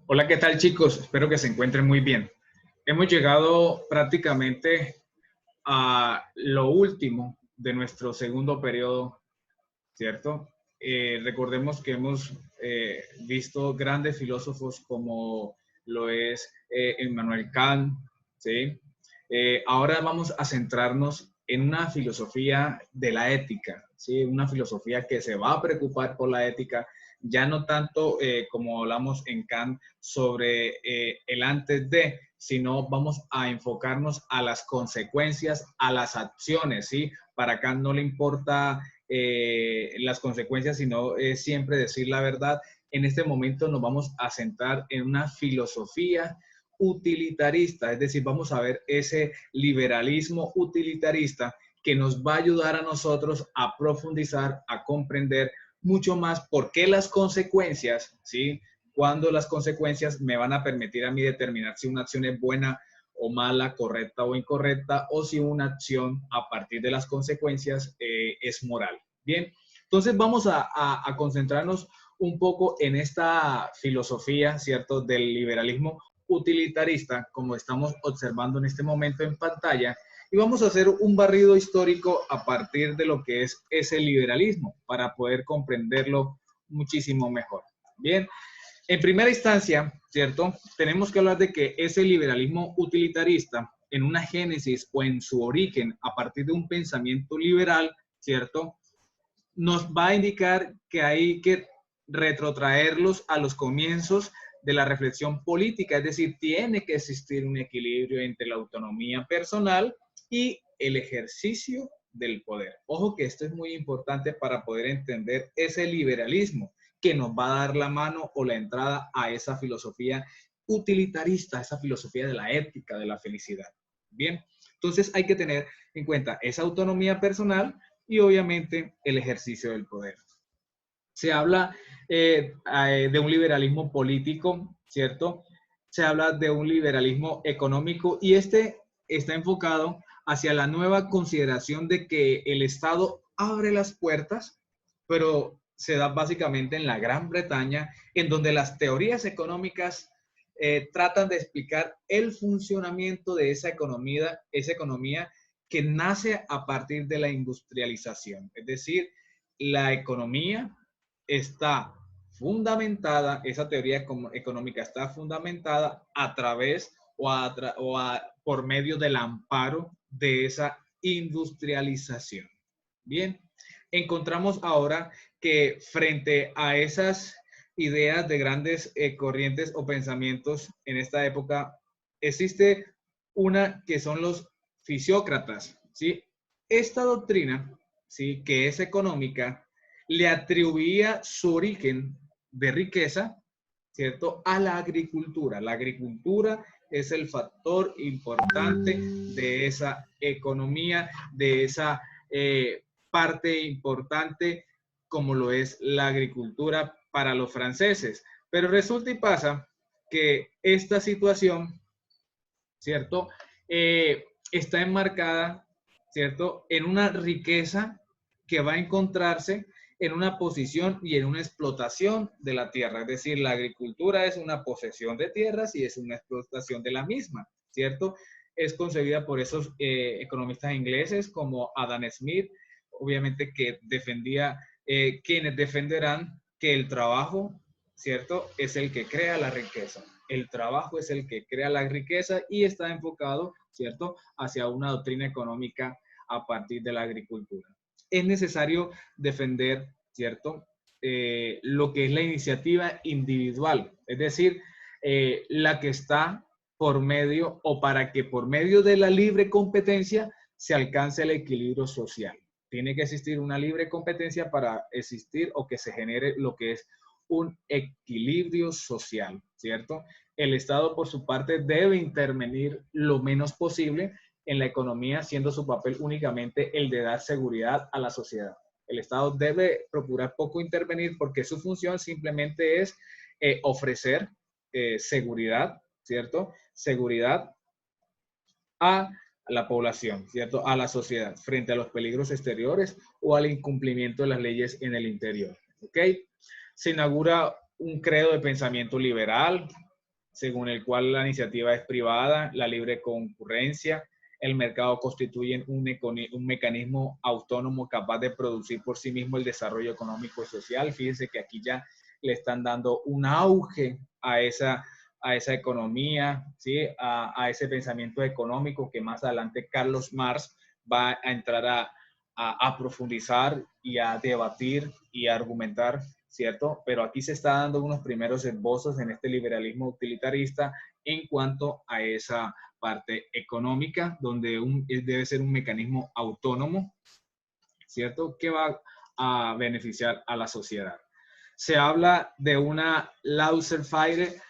Hola, ¿qué tal, chicos? Espero que se encuentren muy bien. Hemos llegado prácticamente a lo último de nuestro segundo periodo, ¿cierto? Recordemos que hemos visto grandes filósofos como lo es Immanuel Kant, ¿sí? Ahora vamos a centrarnos en una filosofía de la ética, ¿sí? Una filosofía que se va a preocupar por la ética, ya no tanto como hablamos en Kant sobre el antes de, sino vamos a enfocarnos a las consecuencias, a las acciones, ¿sí? Para Kant no le importa las consecuencias, sino siempre decir la verdad. En este momento nos vamos a centrar en una filosofía utilitarista, es decir, vamos a ver ese liberalismo utilitarista que nos va a ayudar a nosotros a profundizar, a comprender mucho más por qué las consecuencias, ¿sí? Cuándo las consecuencias me van a permitir a mí determinar si una acción es buena o mala, correcta o incorrecta, o si una acción a partir de las consecuencias es moral. Bien, entonces vamos a concentrarnos un poco en esta filosofía, ¿cierto?, del liberalismo utilitarista, como estamos observando en este momento en pantalla, y vamos a hacer un barrido histórico a partir de lo que es ese liberalismo para poder comprenderlo muchísimo mejor. Bien, en primera instancia, ¿cierto? Tenemos que hablar de que ese liberalismo utilitarista, en una génesis o en su origen, a partir de un pensamiento liberal, ¿cierto? Nos va a indicar que hay que retrotraerlos a los comienzos de la reflexión política, es decir, tiene que existir un equilibrio entre la autonomía personal y el ejercicio del poder. Ojo que esto es muy importante para poder entender ese liberalismo que nos va a dar la mano o la entrada a esa filosofía utilitarista, esa filosofía de la ética, de la felicidad. Bien, entonces hay que tener en cuenta esa autonomía personal y obviamente el ejercicio del poder. Se habla de un liberalismo político, ¿cierto? Se habla de un liberalismo económico y este está enfocado hacia la nueva consideración de que el Estado abre las puertas, pero se da básicamente en la Gran Bretaña, en donde las teorías económicas tratan de explicar el funcionamiento de esa economía que nace a partir de la industrialización. Es decir, la economía está fundamentada, esa teoría económica está fundamentada a través por medio del amparo de esa industrialización. Bien, encontramos ahora que frente a esas ideas de grandes corrientes o pensamientos en esta época, existe una que son los fisiócratas, ¿sí? Esta doctrina, ¿sí?, que es económica, le atribuía su origen de riqueza, ¿cierto?, a la agricultura. La agricultura es el factor importante de esa economía, de esa parte importante como lo es la agricultura para los franceses. Pero resulta y pasa que esta situación, ¿cierto?, está enmarcada, ¿cierto?, en una riqueza que va a encontrarse en una posición y en una explotación de la tierra. Es decir, la agricultura es una posesión de tierras y es una explotación de la misma, ¿cierto? Es concebida por esos economistas ingleses como Adam Smith, obviamente que defendía, quienes defenderán que el trabajo, ¿cierto?, es el que crea la riqueza. El trabajo es el que crea la riqueza y está enfocado, ¿cierto?, hacia una doctrina económica a partir de la agricultura. Es necesario defender, ¿cierto?, lo que es la iniciativa individual, es decir, la que está por medio o para que por medio de la libre competencia se alcance el equilibrio social. Tiene que existir una libre competencia para existir o que se genere lo que es un equilibrio social, ¿cierto? El Estado, por su parte, debe intervenir lo menos posible en la economía, siendo su papel únicamente el de dar seguridad a la sociedad. El Estado debe procurar poco intervenir porque su función simplemente es ofrecer seguridad, ¿cierto? Seguridad a la población, ¿cierto? A la sociedad, frente a los peligros exteriores o al incumplimiento de las leyes en el interior, ¿ok? Se inaugura un credo de pensamiento liberal, según el cual la iniciativa es privada, la libre concurrencia, el mercado constituye un mecanismo autónomo capaz de producir por sí mismo el desarrollo económico y social. Fíjense que aquí ya le están dando un auge a esa economía, ¿sí? A ese pensamiento económico que más adelante Carlos Marx va a entrar a profundizar y a debatir y a argumentar, ¿cierto? Pero aquí se está dando unos primeros esbozos en este liberalismo utilitarista en cuanto a esa parte económica, donde debe ser un mecanismo autónomo, ¿cierto? Que va a beneficiar a la sociedad. Se habla de una laissez-faire,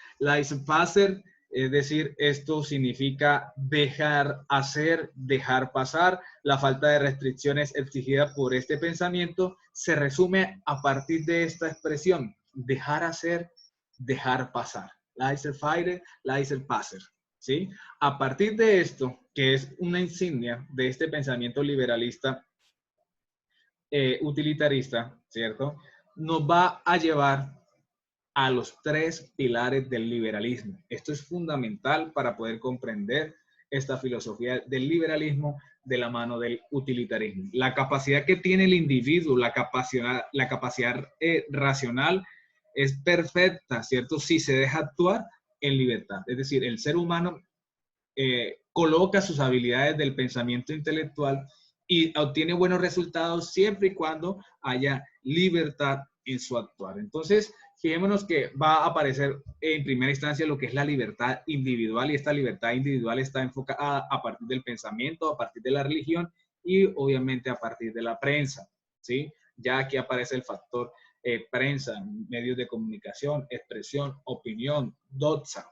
es decir, esto significa dejar hacer, dejar pasar. La falta de restricciones exigida por este pensamiento se resume a partir de esta expresión, dejar hacer, dejar pasar. Laissez-faire, laissez-passer. ¿Sí? A partir de esto, que es una insignia de este pensamiento liberalista utilitarista, ¿cierto? Nos va a llevar a los tres pilares del liberalismo. Esto es fundamental para poder comprender esta filosofía del liberalismo de la mano del utilitarismo. La capacidad que tiene el individuo, la capacidad racional es perfecta, ¿cierto? Si se deja actuar en libertad. Es decir, el ser humano coloca sus habilidades del pensamiento intelectual y obtiene buenos resultados siempre y cuando haya libertad en su actuar. Entonces, fijémonos que va a aparecer en primera instancia lo que es la libertad individual, y esta libertad individual está enfocada a partir del pensamiento, a partir de la religión y obviamente a partir de la prensa, ¿sí? Ya aquí aparece el factor prensa, medios de comunicación, expresión, opinión, doxa.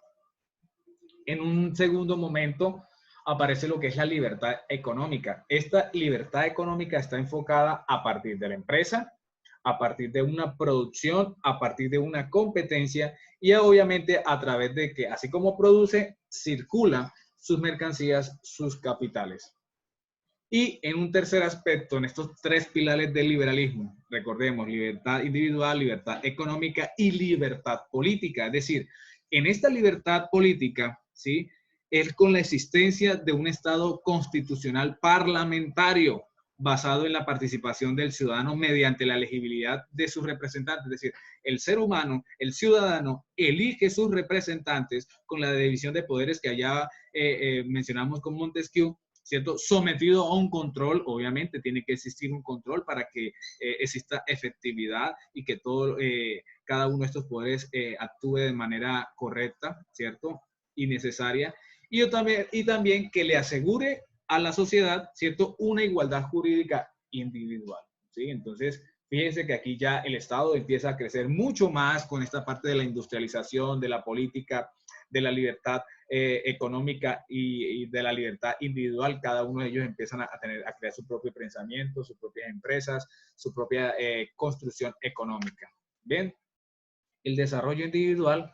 En un segundo momento aparece lo que es la libertad económica. Esta libertad económica está enfocada a partir de la empresa, a partir de una producción, a partir de una competencia y obviamente a través de que, así como produce, circula sus mercancías, sus capitales. Y en un tercer aspecto, en estos tres pilares del liberalismo, recordemos, libertad individual, libertad económica y libertad política. Es decir, en esta libertad política, ¿sí? Es con la existencia de un Estado constitucional parlamentario basado en la participación del ciudadano mediante la elegibilidad de sus representantes. Es decir, el ser humano, el ciudadano, elige sus representantes con la división de poderes que allá mencionamos con Montesquieu, ¿cierto? Sometido a un control, obviamente tiene que existir un control para que exista efectividad y que cada uno de estos poderes actúe de manera correcta, ¿cierto? Y necesaria. Y también que le asegure a la sociedad, ¿cierto? Una igualdad jurídica individual, ¿sí? Entonces, fíjense que aquí ya el Estado empieza a crecer mucho más con esta parte de la industrialización, de la política, de la libertad económica y de la libertad individual. Cada uno de ellos empiezan a crear su propio pensamiento, sus propias empresas, su propia construcción económica. Bien, el desarrollo individual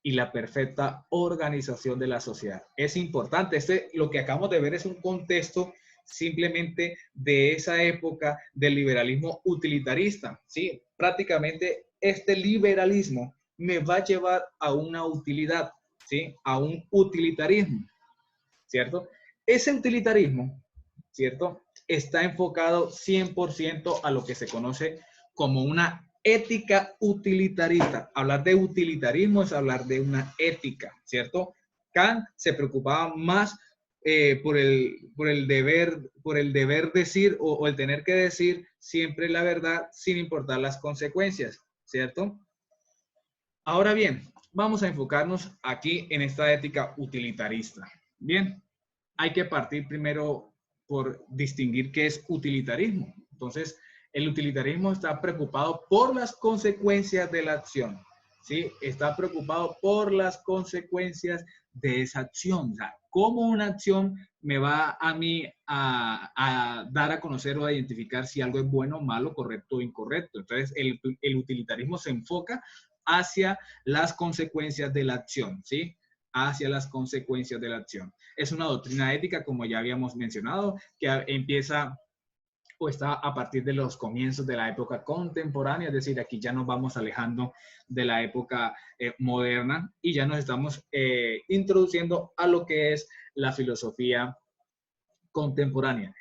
y la perfecta organización de la sociedad. Es importante, lo que acabamos de ver es un contexto simplemente de esa época del liberalismo utilitarista, ¿sí? Prácticamente este liberalismo me va a llevar a una utilidad, ¿sí? A un utilitarismo, ¿cierto? Ese utilitarismo, ¿cierto? Está enfocado 100% a lo que se conoce como una ética utilitarista. Hablar de utilitarismo es hablar de una ética, ¿cierto? Kant se preocupaba más por el deber decir o el tener que decir siempre la verdad sin importar las consecuencias, ¿cierto? Ahora bien, vamos a enfocarnos aquí en esta ética utilitarista. Bien, hay que partir primero por distinguir qué es utilitarismo. Entonces, el utilitarismo está preocupado por las consecuencias de la acción, ¿sí? Está preocupado por las consecuencias de esa acción. O sea, cómo una acción me va a mí a dar a conocer o a identificar si algo es bueno, malo, correcto o incorrecto. Entonces, el utilitarismo se enfoca hacia las consecuencias de la acción, ¿sí? Hacia las consecuencias de la acción. Es una doctrina ética, como ya habíamos mencionado, que empieza o está a partir de los comienzos de la época contemporánea, es decir, aquí ya nos vamos alejando de la época moderna y ya nos estamos introduciendo a lo que es la filosofía contemporánea.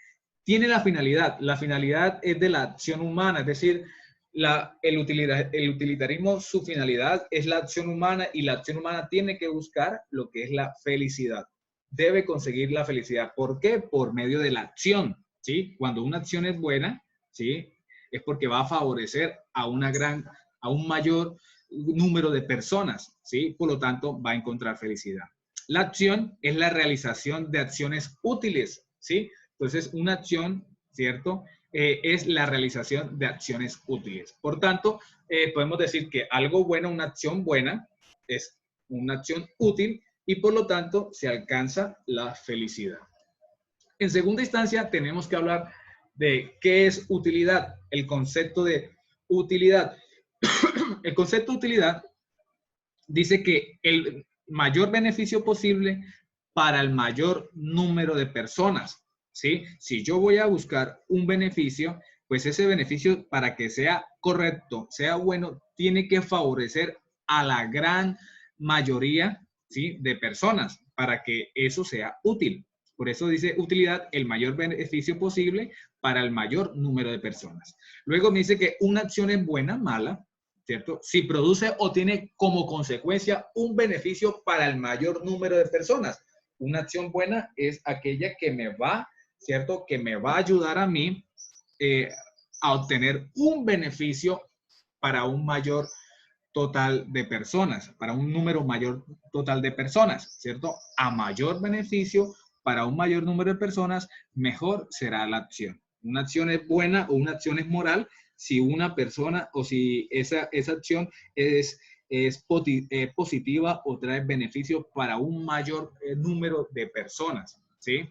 Tiene la finalidad es de la acción humana, es decir, el utilitarismo, su finalidad es la acción humana y la acción humana tiene que buscar lo que es la felicidad. Debe conseguir la felicidad. ¿Por qué? Por medio de la acción, ¿sí? Cuando una acción es buena, ¿sí? Es porque va a favorecer a a un mayor número de personas, ¿sí? Por lo tanto, va a encontrar felicidad. La acción es la realización de acciones útiles, ¿sí? Entonces, una acción, ¿cierto? Es la realización de acciones útiles. Por tanto, podemos decir que algo bueno, una acción buena, es una acción útil y por lo tanto se alcanza la felicidad. En segunda instancia, tenemos que hablar de qué es utilidad, el concepto de utilidad. El concepto de utilidad dice que el mayor beneficio posible para el mayor número de personas, ¿sí? Si yo voy a buscar un beneficio, pues ese beneficio para que sea correcto, sea bueno, tiene que favorecer a la gran mayoría, ¿sí? De personas para que eso sea útil. Por eso dice utilidad, el mayor beneficio posible para el mayor número de personas. Luego me dice que una acción es buena, mala, ¿cierto? Si produce o tiene como consecuencia un beneficio para el mayor número de personas. Una acción buena es aquella que me va, ¿cierto? Que me va a ayudar a mí a obtener un beneficio para un mayor total de personas, para un número mayor total de personas, ¿cierto? A mayor beneficio para un mayor número de personas, mejor será la acción. Una acción es buena o una acción es moral si una persona o si esa acción es positiva o trae beneficio para un mayor número de personas, ¿sí?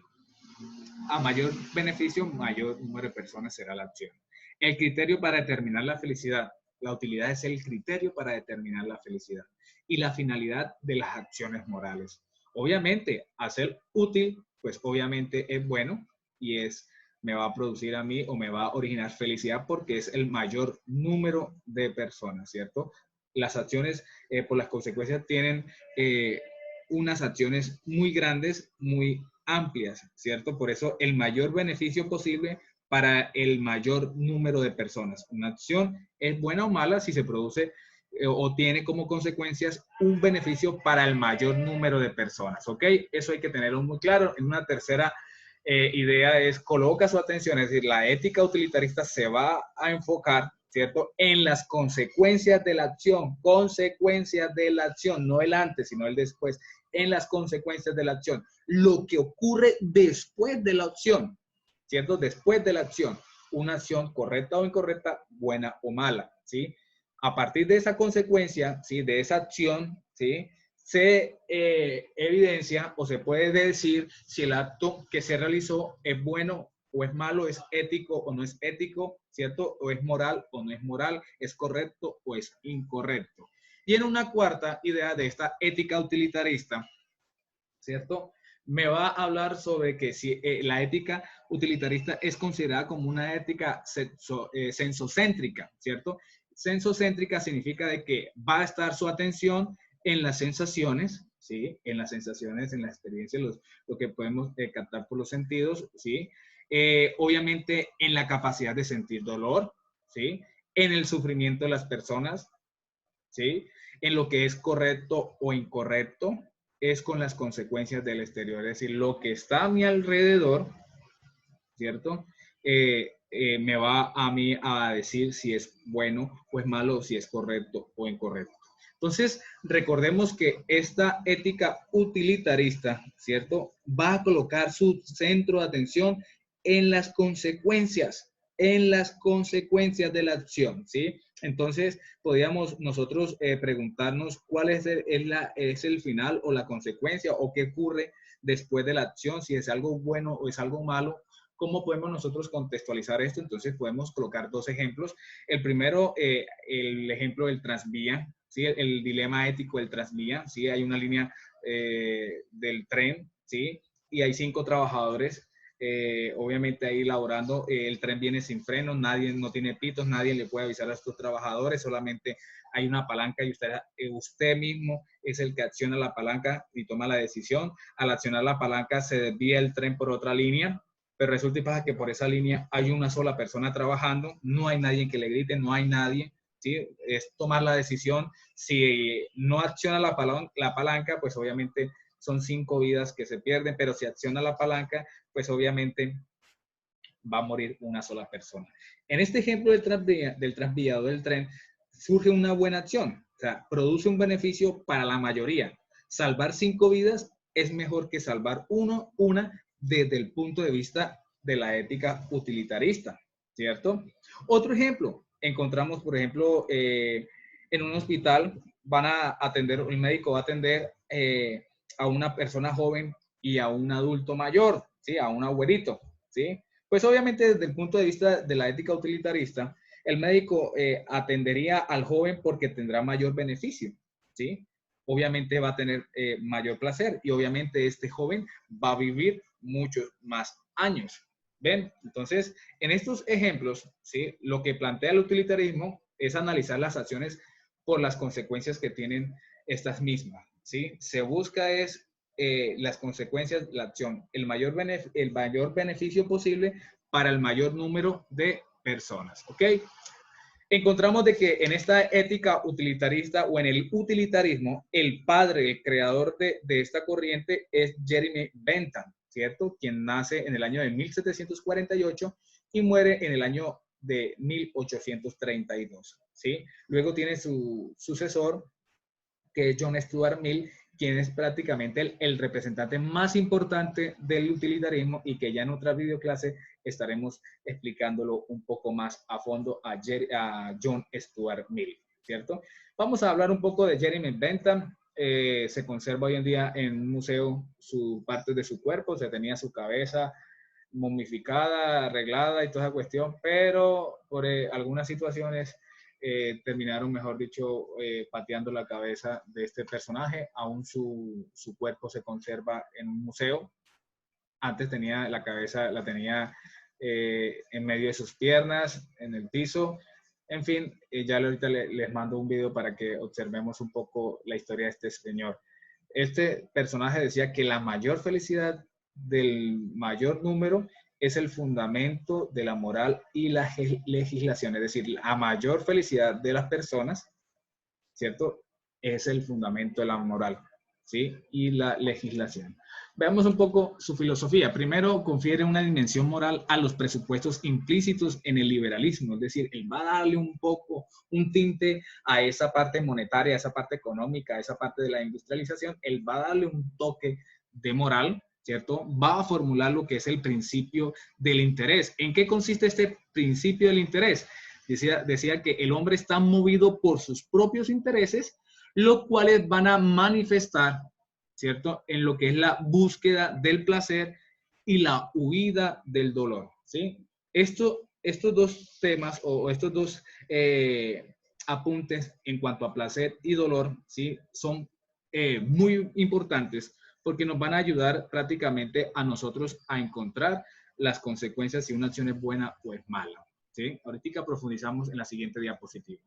A mayor beneficio, mayor número de personas será la acción. El criterio para determinar la felicidad. La utilidad es el criterio para determinar la felicidad y la finalidad de las acciones morales. Obviamente, hacer útil, pues obviamente es bueno y me va a producir a mí o me va a originar felicidad porque es el mayor número de personas, ¿cierto? Las acciones, por las consecuencias, tienen unas acciones muy grandes, muy amplias, ¿cierto? Por eso el mayor beneficio posible para el mayor número de personas. Una acción es buena o mala si se produce o tiene como consecuencias un beneficio para el mayor número de personas, ¿ok? Eso hay que tenerlo muy claro. En una tercera idea es coloca su atención, es decir, la ética utilitarista se va a enfocar, ¿cierto? En las consecuencias de la acción, consecuencias de la acción, no el antes, sino el después, en las consecuencias de la acción, lo que ocurre después de la acción, ¿cierto? Después de la acción, una acción correcta o incorrecta, buena o mala, ¿sí? A partir de esa consecuencia, ¿sí? De esa acción, ¿sí? Se evidencia o se puede decir si el acto que se realizó es bueno o es malo, es ético o no es ético, ¿cierto? O es moral o no es moral, es correcto o es incorrecto. Y en una cuarta idea de esta ética utilitarista, ¿cierto? Me va a hablar sobre que si la ética utilitarista es considerada como una ética sensocéntrica, ¿cierto? Sensocéntrica significa de que va a estar su atención en las sensaciones, ¿sí? En las sensaciones, en la experiencia, lo que podemos captar por los sentidos, ¿sí? Obviamente en la capacidad de sentir dolor, ¿sí? En el sufrimiento de las personas, ¿sí? En lo que es correcto o incorrecto, es con las consecuencias del exterior, es decir, lo que está a mi alrededor, ¿cierto? Me va a mí a decir si es bueno o es malo, si es correcto o incorrecto. Entonces, recordemos que esta ética utilitarista, ¿cierto? Va a colocar su centro de atención en las consecuencias de la acción, ¿sí? Entonces, podríamos nosotros preguntarnos cuál es el final o la consecuencia o qué ocurre después de la acción, si es algo bueno o es algo malo. ¿Cómo podemos nosotros contextualizar esto? Entonces podemos colocar dos ejemplos. El primero, el ejemplo del tranvía, ¿sí? El dilema ético del tranvía, ¿sí? Hay una línea del tren, ¿sí? Y hay 5 trabajadores obviamente ahí laborando, el tren viene sin frenos, nadie no tiene pitos, nadie le puede avisar a estos trabajadores, solamente hay una palanca y usted mismo es el que acciona la palanca y toma la decisión. Al accionar la palanca se desvía el tren por otra línea, pero resulta y pasa que por esa línea hay una sola persona trabajando, no hay nadie que le grite, no hay nadie, ¿sí? Es tomar la decisión. Si no acciona la palanca, pues obviamente son 5 vidas que se pierden, pero si acciona la palanca, pues obviamente va a morir una sola persona. En este ejemplo del transviado del tren, surge una buena acción, o sea, produce un beneficio para la mayoría. Salvar 5 vidas es mejor que salvar una desde el punto de vista de la ética utilitarista, ¿cierto? Otro ejemplo, encontramos, por ejemplo, en un hospital van a atender, el médico va a atender a una persona joven y a un adulto mayor, ¿sí? A un abuelito, ¿sí? Pues obviamente desde el punto de vista de la ética utilitarista, el médico atendería al joven porque tendrá mayor beneficio, ¿sí? Obviamente va a tener mayor placer y obviamente este joven va a vivir muchos más años. ¿Ven? Entonces, en estos ejemplos, ¿sí? Lo que plantea el utilitarismo es analizar las acciones por las consecuencias que tienen estas mismas, ¿sí? Se busca es las consecuencias, la acción, el mayor beneficio posible para el mayor número de personas, ¿ok? Encontramos de que en esta ética utilitarista o en el utilitarismo, el padre, el creador de esta corriente es Jeremy Bentham, ¿cierto? Quien nace en el año de 1748 y muere en el año de 1832, ¿sí? Luego tiene su sucesor, que es John Stuart Mill, quien es prácticamente el representante más importante del utilitarismo y que ya en otra videoclase estaremos explicándolo un poco más a fondo a John Stuart Mill, ¿cierto? Vamos a hablar un poco de Jeremy Bentham. Se conserva hoy en día en un museo su parte de su cuerpo, se tenía su cabeza momificada, arreglada y toda esa cuestión, pero por algunas situaciones terminaron, mejor dicho, pateando la cabeza de este personaje. Aún su cuerpo se conserva en un museo. Antes tenía la cabeza, la tenía en medio de sus piernas, en el piso. En fin, ya ahorita les mando un video para que observemos un poco la historia de este señor. Este personaje decía que la mayor felicidad del mayor número es el fundamento de la moral y la legislación, es decir, la mayor felicidad de las personas, ¿cierto? Es el fundamento de la moral, ¿sí? Y la legislación. Veamos un poco su filosofía. Primero, confiere una dimensión moral a los presupuestos implícitos en el liberalismo, es decir, él va a darle un poco, un tinte a esa parte monetaria, a esa parte económica, a esa parte de la industrialización, él va a darle un toque de moral, ¿cierto? Va a formular lo que es el principio del interés. ¿En qué consiste este principio del interés? Decía que el hombre está movido por sus propios intereses, los cuales van a manifestar, ¿cierto?, en lo que es la búsqueda del placer y la huida del dolor, ¿sí? Estos dos temas o estos dos apuntes en cuanto a placer y dolor, ¿sí?, son muy importantes porque nos van a ayudar prácticamente a nosotros a encontrar las consecuencias si una acción es buena o es mala, ¿sí? Ahorita profundizamos en la siguiente diapositiva.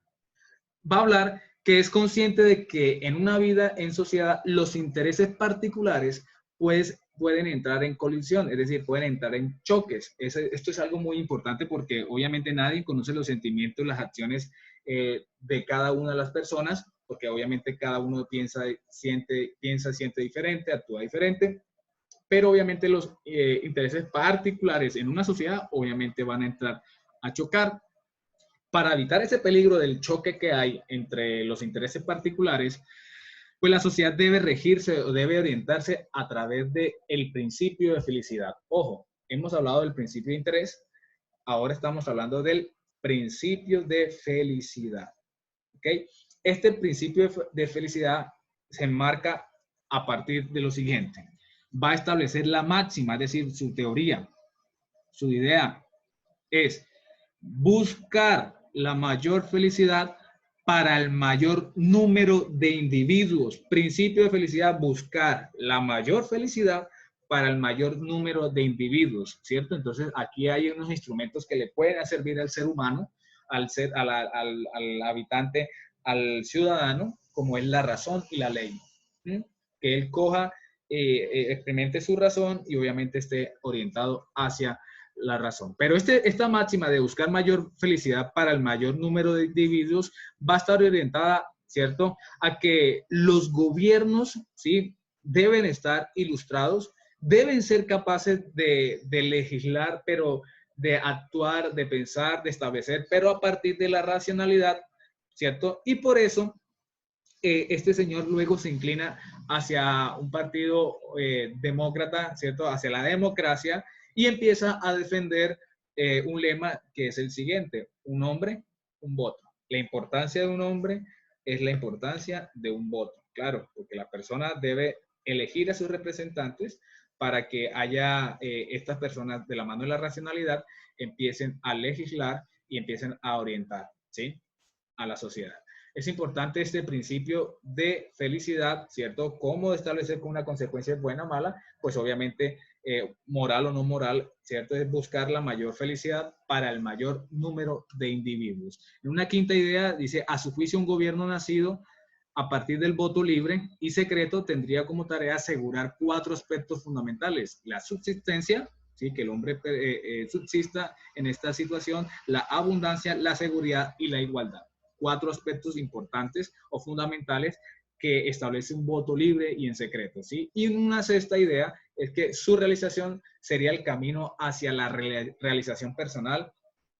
Va a hablar que es consciente de que en una vida en sociedad los intereses particulares pues, pueden entrar en colisión, es decir, pueden entrar en choques. Esto es algo muy importante porque obviamente nadie conoce los sentimientos, las acciones de cada una de las personas, porque obviamente cada uno siente diferente, actúa diferente, pero obviamente los intereses particulares en una sociedad obviamente van a entrar a chocar. Para evitar ese peligro del choque que hay entre los intereses particulares, pues la sociedad debe regirse o debe orientarse a través del principio de felicidad. Ojo, hemos hablado del principio de interés, ahora estamos hablando del principio de felicidad. ¿Okay? Este principio de felicidad se enmarca a partir de lo siguiente. Va a establecer la máxima, es decir, su teoría, su idea es buscar la mayor felicidad para el mayor número de individuos. Principio de felicidad, buscar la mayor felicidad para el mayor número de individuos, ¿cierto? Entonces, aquí hay unos instrumentos que le pueden servir al ser humano, al habitante, al ciudadano, como es la razón y la ley. ¿Sí? Que él coja, experimente su razón y obviamente esté orientado hacia la razón. Pero esta máxima de buscar mayor felicidad para el mayor número de individuos va a estar orientada, ¿cierto?, a que los gobiernos, ¿sí?, deben estar ilustrados, deben ser capaces de legislar, pero de actuar, de pensar, de establecer, pero a partir de la racionalidad, ¿cierto? Y por eso este señor luego se inclina hacia un partido demócrata, ¿cierto? Hacia la democracia y empieza a defender un lema que es el siguiente: un hombre, un voto. La importancia de un hombre es la importancia de un voto. Claro, porque la persona debe elegir a sus representantes para que haya estas personas de la mano de la racionalidad empiecen a legislar y empiecen a orientar, ¿sí?, a la sociedad. Es importante este principio de felicidad, ¿cierto? ¿Cómo establecer con una consecuencia buena o mala? Pues obviamente, moral o no moral, ¿cierto? Es buscar la mayor felicidad para el mayor número de individuos. En una quinta idea dice: a su juicio, un gobierno nacido a partir del voto libre y secreto tendría como tarea asegurar 4 aspectos fundamentales: la subsistencia, ¿sí?, que el hombre subsista en esta situación; la abundancia, la seguridad y la igualdad. 4 aspectos importantes o fundamentales que establece un voto libre y en secreto, ¿sí? Y una sexta idea es que su realización sería el camino hacia la realización personal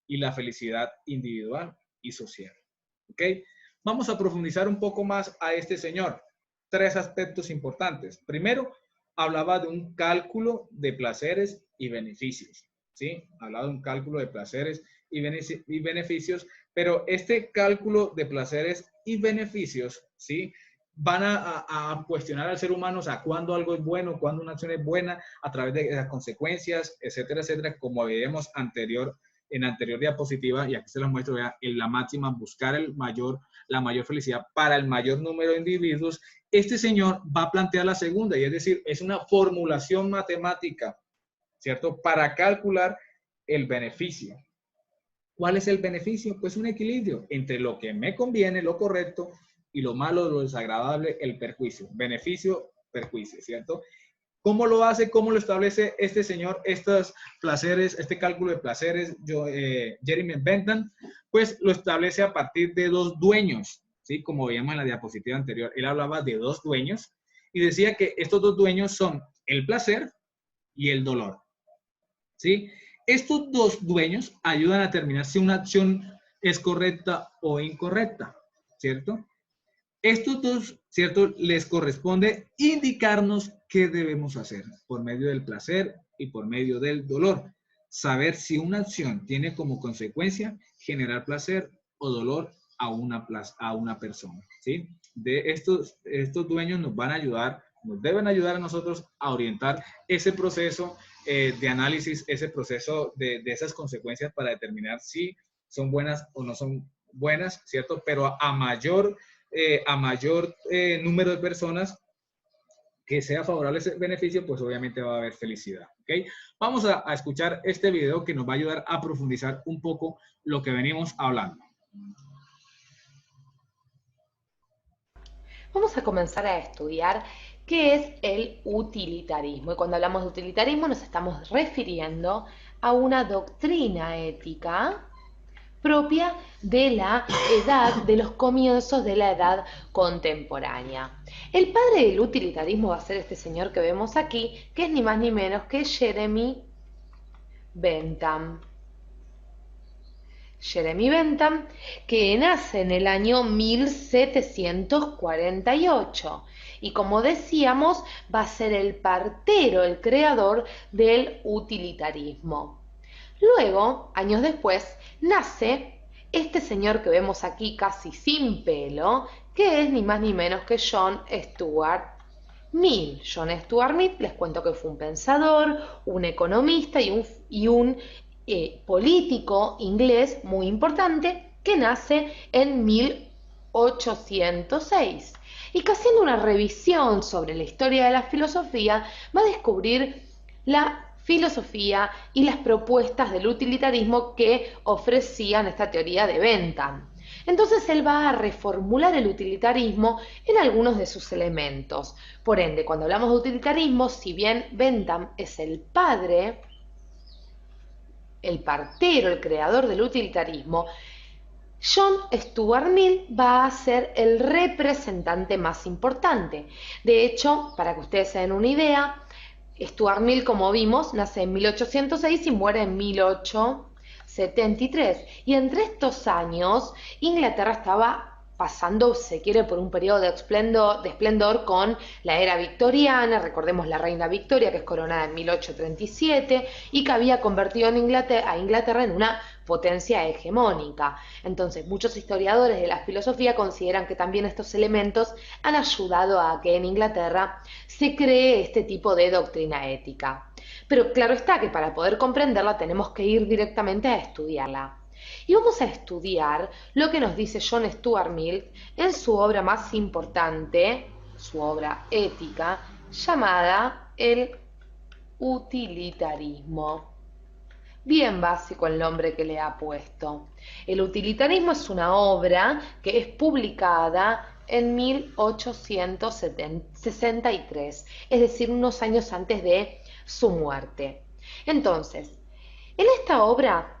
y la felicidad individual y social, ¿ok? Vamos a profundizar un poco más a este señor. 3 aspectos importantes. Primero, hablaba de un cálculo de placeres y beneficios, ¿sí? Hablaba de un cálculo de placeres y beneficios, pero este cálculo de placeres y beneficios, ¿sí?, van a cuestionar al ser humano, o sea, cuándo algo es bueno, cuándo una acción es buena, a través de las consecuencias, etcétera, etcétera, como veremos en anterior diapositiva, y aquí se las muestro, vea, en la máxima, buscar la mayor felicidad para el mayor número de individuos. Este señor va a plantear la segunda, y es decir, es una formulación matemática, ¿cierto?, para calcular el beneficio. ¿Cuál es el beneficio? Pues un equilibrio entre lo que me conviene, lo correcto, y lo malo, lo desagradable, el perjuicio. Beneficio, perjuicio, ¿cierto? ¿Cómo lo hace? ¿Cómo lo establece este señor? Estos placeres, este cálculo de placeres, Jeremy Bentham, pues lo establece a partir de 2 dueños, ¿sí? Como veíamos en la diapositiva anterior, él hablaba de 2 dueños y decía que estos 2 dueños son el placer y el dolor, ¿sí? Estos 2 dueños ayudan a determinar si una acción es correcta o incorrecta, ¿cierto? Estos 2, ¿cierto?, les corresponde indicarnos qué debemos hacer por medio del placer y por medio del dolor. Saber si una acción tiene como consecuencia generar placer o dolor a una persona, ¿sí? De estos dueños nos van a ayudar, nos deben ayudar a nosotros a orientar ese proceso de análisis, ese proceso de esas consecuencias para determinar si son buenas o no son buenas, ¿cierto? Pero a mayor número de personas que sea favorable ese beneficio, pues obviamente va a haber felicidad, ¿ok? Vamos a escuchar este video que nos va a ayudar a profundizar un poco lo que venimos hablando. Vamos a comenzar a estudiar qué es el utilitarismo. Y cuando hablamos de utilitarismo nos estamos refiriendo a una doctrina ética propia de la edad, de los comienzos de la edad contemporánea. El padre del utilitarismo va a ser este señor que vemos aquí, que es ni más ni menos que Jeremy Bentham. Jeremy Bentham, que nace en el año 1748 y como decíamos va a ser el partero, el creador del utilitarismo. Luego, años después, nace este señor que vemos aquí casi sin pelo, que es ni más ni menos que John Stuart Mill. John Stuart Mill, les cuento que fue un pensador, un economista y un político inglés muy importante que nace en 1806. y que haciendo una revisión sobre la historia de la filosofía va a descubrir la filosofía y las propuestas del utilitarismo que ofrecían esta teoría de Bentham. Entonces él va a reformular el utilitarismo en algunos de sus elementos. Por ende, cuando hablamos de utilitarismo, si bien Bentham es el padre, el partero, el creador del utilitarismo, John Stuart Mill va a ser el representante más importante. De hecho, para que ustedes se den una idea, Stuart Mill, como vimos, nace en 1806 y muere en 1873. Y entre estos años, Inglaterra estaba pasando, se quiere, por un periodo de esplendor con la era victoriana. Recordemos la reina Victoria, que es coronada en 1837 y que había convertido a Inglaterra en una potencia hegemónica. Entonces, muchos historiadores de la filosofía consideran que también estos elementos han ayudado a que en Inglaterra se cree este tipo de doctrina ética. Pero claro está que para poder comprenderla tenemos que ir directamente a estudiarla. Y vamos a estudiar lo que nos dice John Stuart Mill en su obra más importante, su obra ética, llamada El utilitarismo. Bien básico el nombre que le ha puesto. El utilitarismo es una obra que es publicada en 1863, es decir, unos años antes de su muerte. Entonces, en esta obra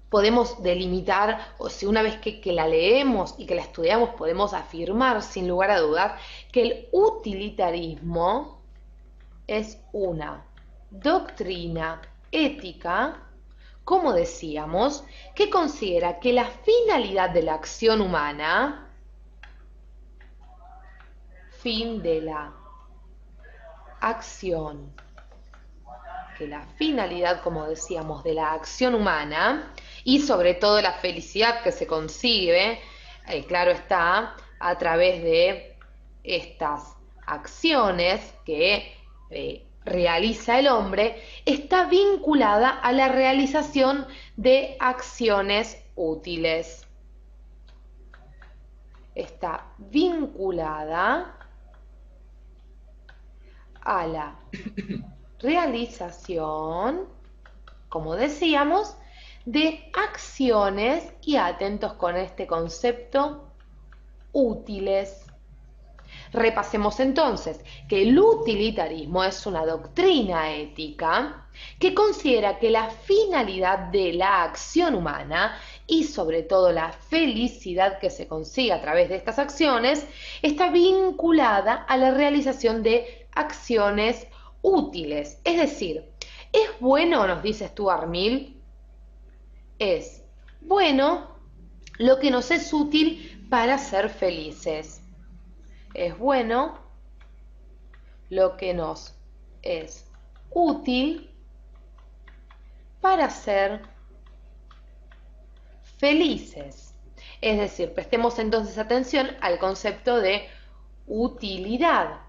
podemos delimitar, o si una vez que la leemos y que la estudiamos, podemos afirmar sin lugar a dudas que el utilitarismo es una doctrina ética, como decíamos, que considera que la finalidad de la acción humana, fin de la acción, que la finalidad, como decíamos, de la acción humana y sobre todo la felicidad que se consigue, claro está, a través de estas acciones que realiza el hombre, está vinculada a la realización de acciones útiles. Está vinculada a la realización, como decíamos, de acciones, y atentos con este concepto, útiles. Repasemos entonces que el utilitarismo es una doctrina ética que considera que la finalidad de la acción humana y sobre todo la felicidad que se consigue a través de estas acciones está vinculada a la realización de acciones útiles. Es decir, es bueno, nos dice Stuart Mill, es bueno lo que nos es útil para ser felices. Es bueno lo que nos es útil para ser felices. Es decir, prestemos entonces atención al concepto de utilidad,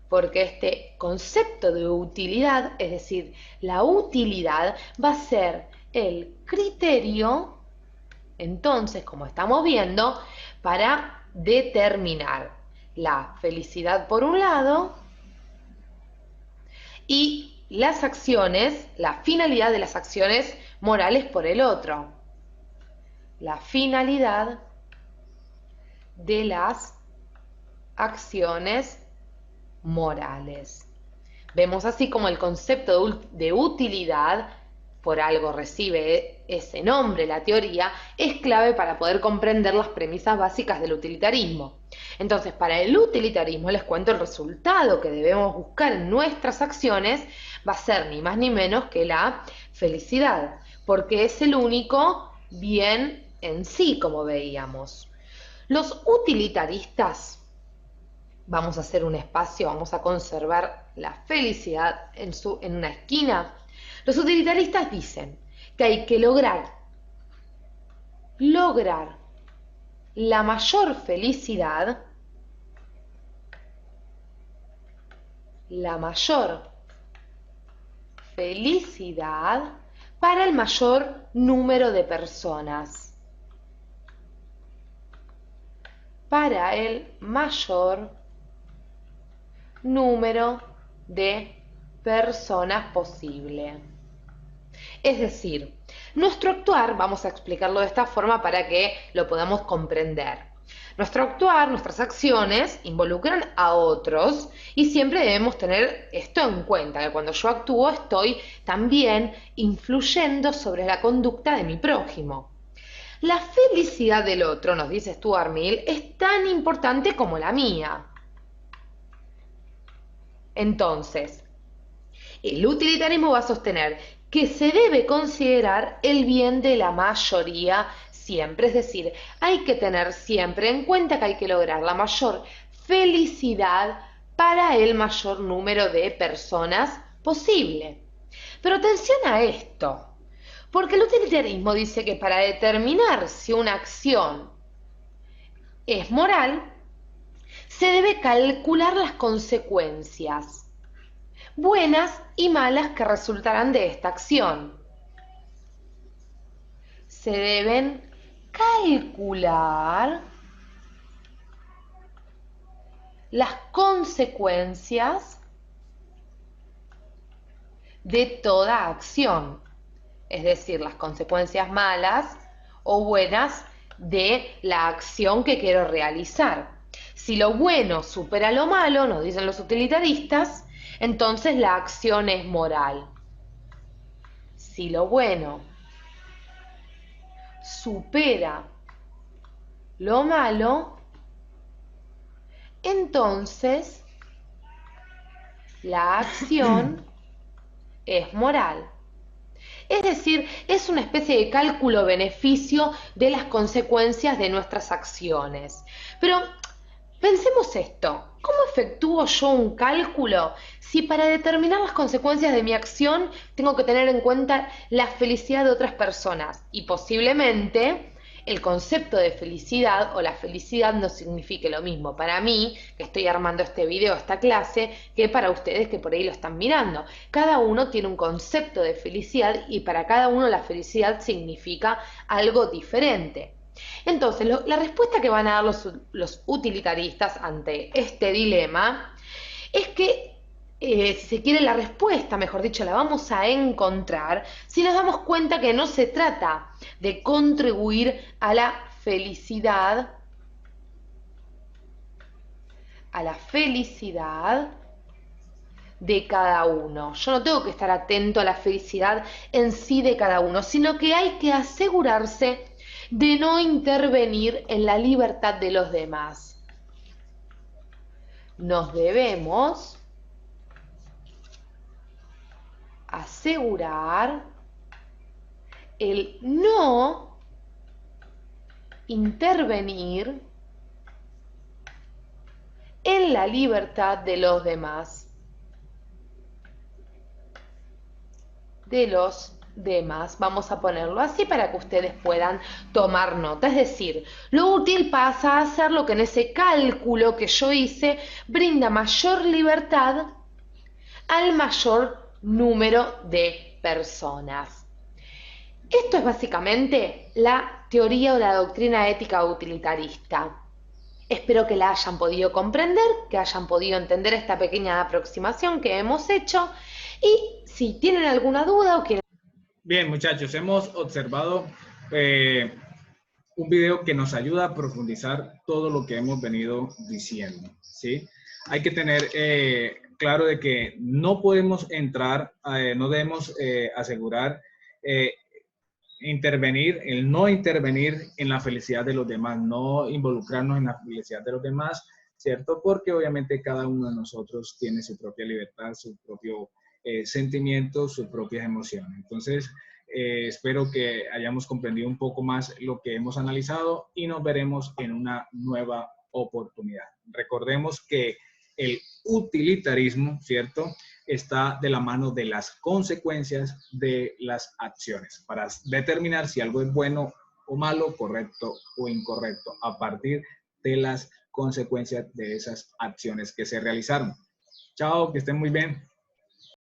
porque este concepto de utilidad, es decir, la utilidad va a ser el criterio, entonces, como estamos viendo, para determinar la felicidad por un lado y las acciones, la finalidad de las acciones morales por el otro. La finalidad de las acciones morales. Vemos así como el concepto de utilidad, por algo recibe ese nombre, la teoría, es clave para poder comprender las premisas básicas del utilitarismo. Entonces, para el utilitarismo, les cuento, el resultado que debemos buscar en nuestras acciones va a ser ni más ni menos que la felicidad, porque es el único bien en sí, como veíamos. Los utilitaristas, vamos a hacer un espacio, vamos a conservar la felicidad en una esquina. Los utilitaristas dicen que hay que lograr la mayor felicidad, para el mayor número de personas. para el mayor número de personas posible. Es decir, nuestro actuar, vamos a explicarlo de esta forma para que lo podamos comprender. Nuestro actuar, nuestras acciones, involucran a otros y siempre debemos tener esto en cuenta, que cuando yo actúo estoy también influyendo sobre la conducta de mi prójimo. La felicidad del otro, nos dice Stuart Mill, es tan importante como la mía. Entonces, el utilitarismo va a sostener que se debe considerar el bien de la mayoría siempre, es decir, hay que tener siempre en cuenta que hay que lograr la mayor felicidad para el mayor número de personas posible. Pero atención a esto, porque el utilitarismo dice que para determinar si una acción es moral, se debe calcular las consecuencias buenas y malas que resultarán de esta acción. Se deben calcular las consecuencias de toda acción, es decir, las consecuencias malas o buenas de la acción que quiero realizar. Si lo bueno supera lo malo, nos dicen los utilitaristas, entonces la acción es moral. Si lo bueno supera lo malo, entonces la acción es moral. Es decir, es una especie de cálculo-beneficio de las consecuencias de nuestras acciones. Pero pensemos esto, ¿cómo efectúo yo un cálculo si para determinar las consecuencias de mi acción tengo que tener en cuenta la felicidad de otras personas? Y posiblemente el concepto de felicidad o la felicidad no signifique lo mismo para mí, que estoy armando este video, esta clase, que para ustedes que por ahí lo están mirando. Cada uno tiene un concepto de felicidad y para cada uno la felicidad significa algo diferente. Entonces, la respuesta que van a dar los utilitaristas ante este dilema es que, si se quiere, la respuesta, mejor dicho, la vamos a encontrar si nos damos cuenta que no se trata de contribuir a la felicidad de cada uno. Yo no tengo que estar atento a la felicidad en sí de cada uno, sino que hay que asegurarse de no intervenir en la libertad de los demás. Nos debemos asegurar el no intervenir en la libertad de los demás. Vamos a ponerlo así para que ustedes puedan tomar nota. Es decir, lo útil pasa a ser lo que en ese cálculo que yo hice brinda mayor libertad al mayor número de personas. Esto es básicamente la teoría o la doctrina ética utilitarista. Espero que la hayan podido comprender, que hayan podido entender esta pequeña aproximación que hemos hecho y si tienen alguna duda o quieren... Bien, muchachos, hemos observado un video que nos ayuda a profundizar todo lo que hemos venido diciendo, ¿sí? Hay que tener claro de que no podemos entrar, no debemos asegurar el no intervenir en la felicidad de los demás, no involucrarnos en la felicidad de los demás, ¿cierto? Porque obviamente cada uno de nosotros tiene su propia libertad, su propio sentimiento, sus propias emociones. Entonces, espero que hayamos comprendido un poco más lo que hemos analizado y nos veremos en una nueva oportunidad. Recordemos que el utilitarismo, ¿cierto?, está de la mano de las consecuencias de las acciones para determinar si algo es bueno o malo, correcto o incorrecto, a partir de las consecuencias de esas acciones que se realizaron. Chao, que estén muy bien.